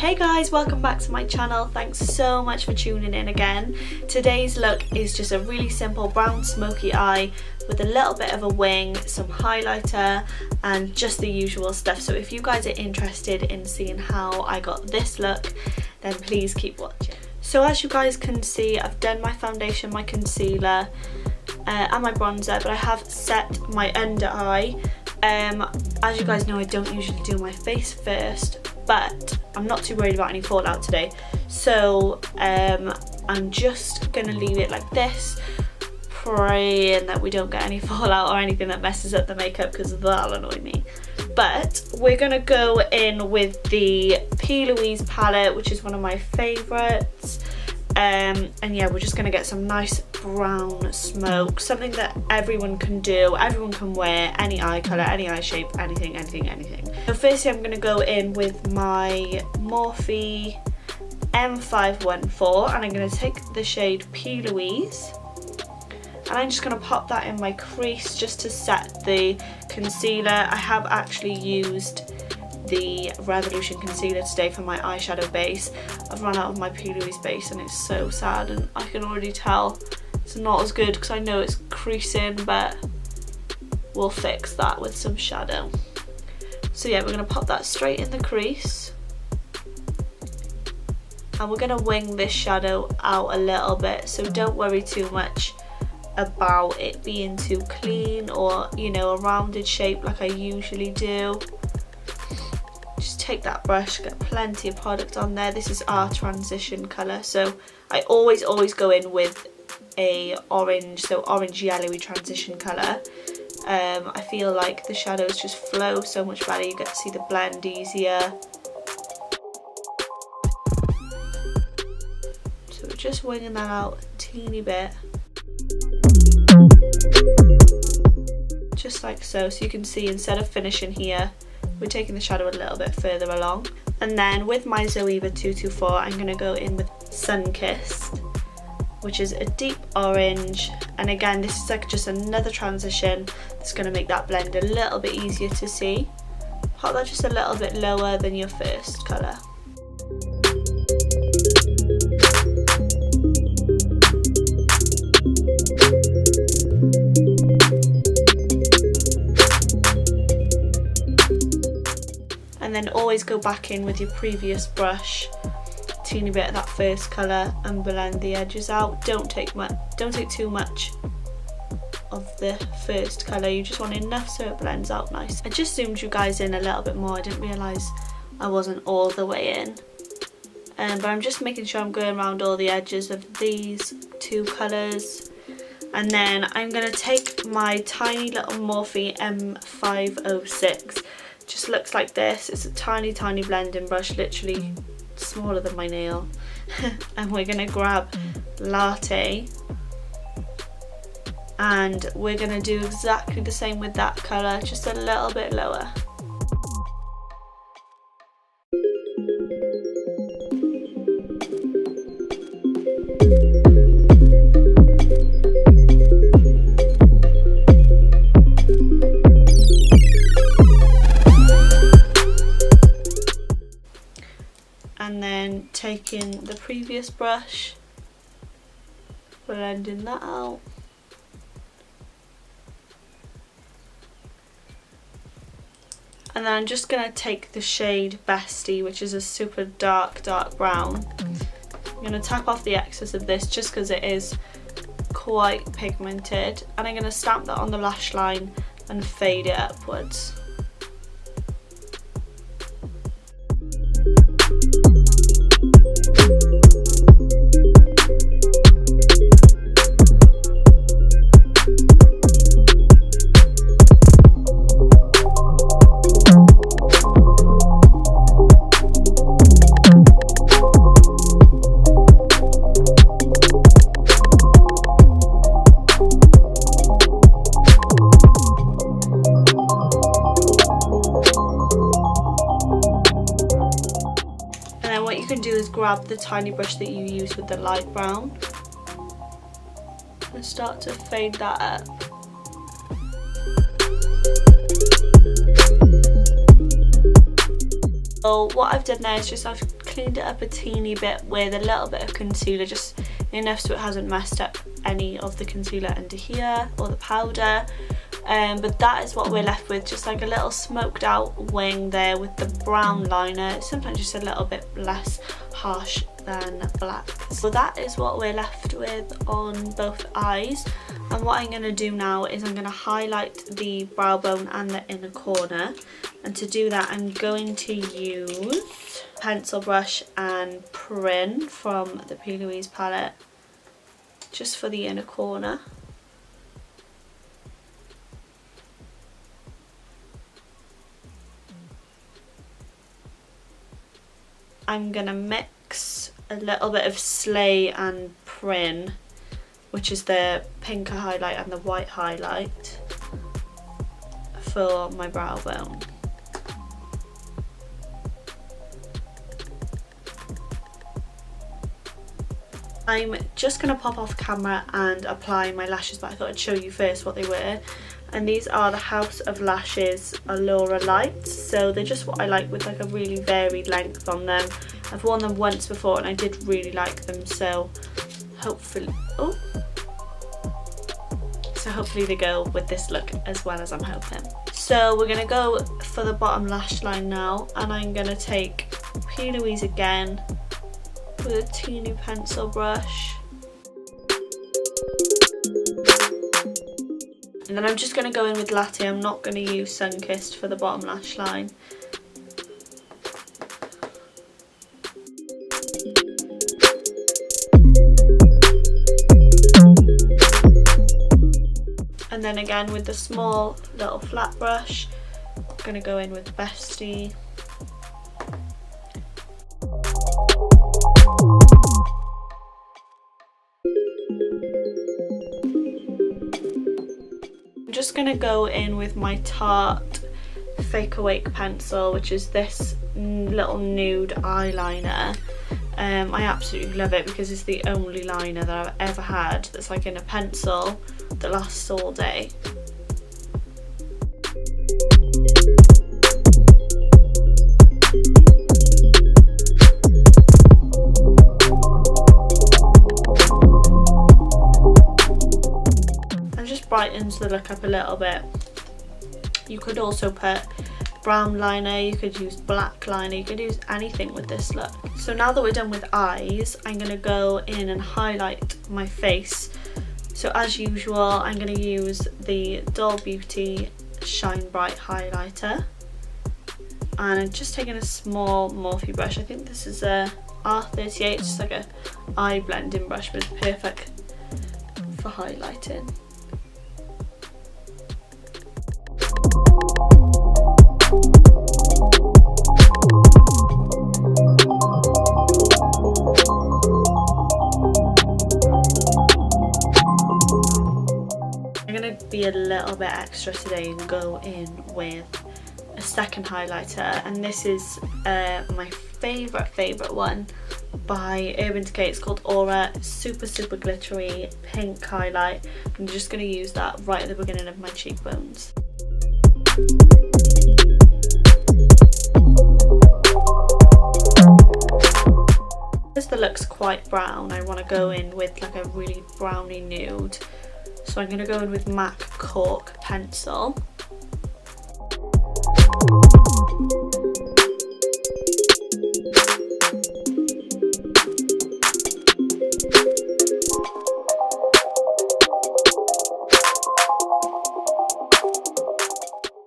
Hey guys, welcome back to my channel. Thanks so much for tuning in again. Today's look is just a really simple brown smoky eye with a little bit of a wing, some highlighter and just the usual stuff. So if you guys are interested in seeing how I got this look, then please keep watching. So as you guys can see, I've done my foundation, my concealer and my bronzer, but I have set my under eye. As you guys know, I don't usually do my face first, but I'm not too worried about any fallout today, so I'm just gonna leave it like this, praying that we don't get any fallout or anything that messes up the makeup, because that'll annoy me. But we're gonna go in with the Plouise palette, which is one of my favourites, and yeah, we're just gonna get some nice brown smoke, something that everyone can do, everyone can wear, any eye colour, any eye shape, anything. So firstly I'm gonna go in with my Morphe M514 and I'm gonna take the shade Plouise and I'm just gonna pop that in my crease just to set the concealer. I have actually used the Revolution concealer today for my eyeshadow base. I've run out of my Plouise base and it's so sad, and I can already tell it's not as good because I know it's creasing, but we'll fix that with some shadow. So yeah, we're going to pop that straight in the crease and we're going to wing this shadow out a little bit, so don't worry too much about it being too clean or, you know, a rounded shape like I usually do. Just take that brush, get plenty of product on there. This is our transition colour, so I always go in with a orange, so orange yellowy transition colour. I feel like the shadows just flow so much better, you get to see the blend easier. So we're just winging that out a teeny bit, just like so. So you can see instead of finishing here, we're taking the shadow a little bit further along. And then with my Zoeva 224, I'm going to go in with Sunkissed, which is a deep orange, and again this is like just another transition that's going to make that blend a little bit easier to see. Pop that just a little bit lower than your first colour. And then always go back in with your previous brush, teeny bit of that first colour, and blend the edges out. Don't take too much of the first colour, you just want enough so it blends out nice. I just zoomed you guys in a little bit more, I didn't realise I wasn't all the way in. But I'm just making sure I'm going around all the edges of these two colours. And then I'm going to take my tiny little Morphe M506. Just looks like this. It's a tiny blending brush, literally smaller than my nail. And we're going to grab Latte and we're going to do exactly the same with that colour, just a little bit lower. And then taking the previous brush, blending that out. And then I'm just going to take the shade Bestie, which is a super dark brown. I'm going to tap off the excess of this just because it is quite pigmented. And I'm going to stamp that on the lash line and fade it upwards. Grab the tiny brush that you use with the light brown and start to fade that up. So what I've done now is just I've cleaned it up a teeny bit with a little bit of concealer, just enough so it hasn't messed up any of the concealer under here or the powder. But that is what we're left with, just like a little smoked out wing there with the brown liner, sometimes just a little bit less harsh than black. So that is what we're left with on both eyes. And what I'm going to do now is I'm going to highlight the brow bone and the inner corner, and to do that I'm going to use pencil brush and Prin from the Plouise palette just for the inner corner. I'm going to mix a little bit of Slay and Prin, which is the pinker highlight and the white highlight, for my brow bone. I'm just going to pop off camera and apply my lashes, but I thought I'd show you first what they were. And these are the House of Lashes ALLURA lights, so they're just what I like, with like a really varied length on them. I've worn them once before and I did really like them, so hopefully they go with this look as well as I'm hoping. So we're going to go for the bottom lash line now, and I'm going to take Plouise again with a teeny pencil brush. And then I'm just going to go in with Latte. I'm not going to use Sunkissed for the bottom lash line. And then again with the small little flat brush, I'm going to go in with Bestie. I'm just going to go in with my Tarte Fake Awake pencil, which is this little nude eyeliner. I absolutely love it because it's the only liner that I've ever had that's like in a pencil that lasts all day. And just brightens the look up a little bit. You could also put brown liner, you could use black liner, you could use anything with this look. So now that we're done with eyes, I'm going to go in and highlight my face. So as usual, I'm going to use the Doll Beauty Shine Bright highlighter, and I'm just taking a small Morphe brush. I think this is a R38, it's just like a eye blending brush, but it's perfect for highlighting. Be a little bit extra today and go in with a second highlighter, and this is my favourite one by Urban Decay. It's called Aura. Super glittery pink highlight. I'm just going to use that right at the beginning of my cheekbones. As the look's quite brown, I want to go in with like a really browny nude. So I'm going to go in with MAC Cork pencil.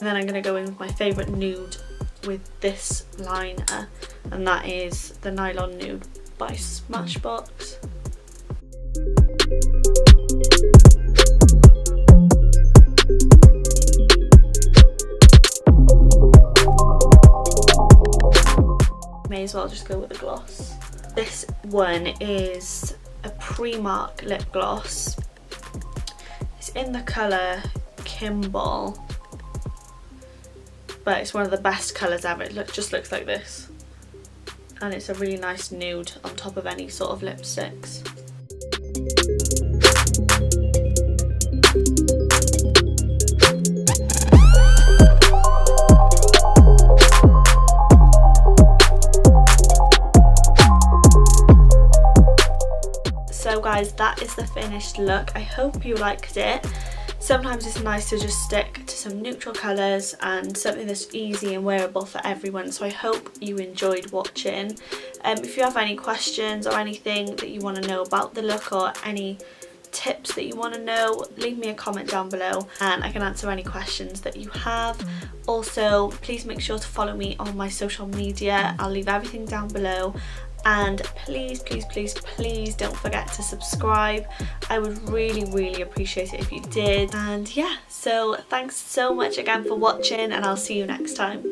And then I'm going to go in with my favourite nude with this liner, and that is the NYLON Nude by Smashbox. May as well just go with a gloss. This one is a Primark lip gloss. It's in the colour KIMBALL, but it's one of the best colours ever. It just looks like this, and it's a really nice nude on top of any sort of lipsticks. guys, that is the finished look. I hope you liked it. Sometimes it's nice to just stick to some neutral colours and something that's easy and wearable for everyone, so I hope you enjoyed watching. If you have any questions or anything that you want to know about the look, or any tips that you want to know, leave me a comment down below and I can answer any questions that you have. Also, please make sure to follow me on my social media. I'll leave everything down below. And please, please, please, please don't forget to subscribe. I would really appreciate it if you did. And yeah, so thanks so much again for watching, and I'll see you next time.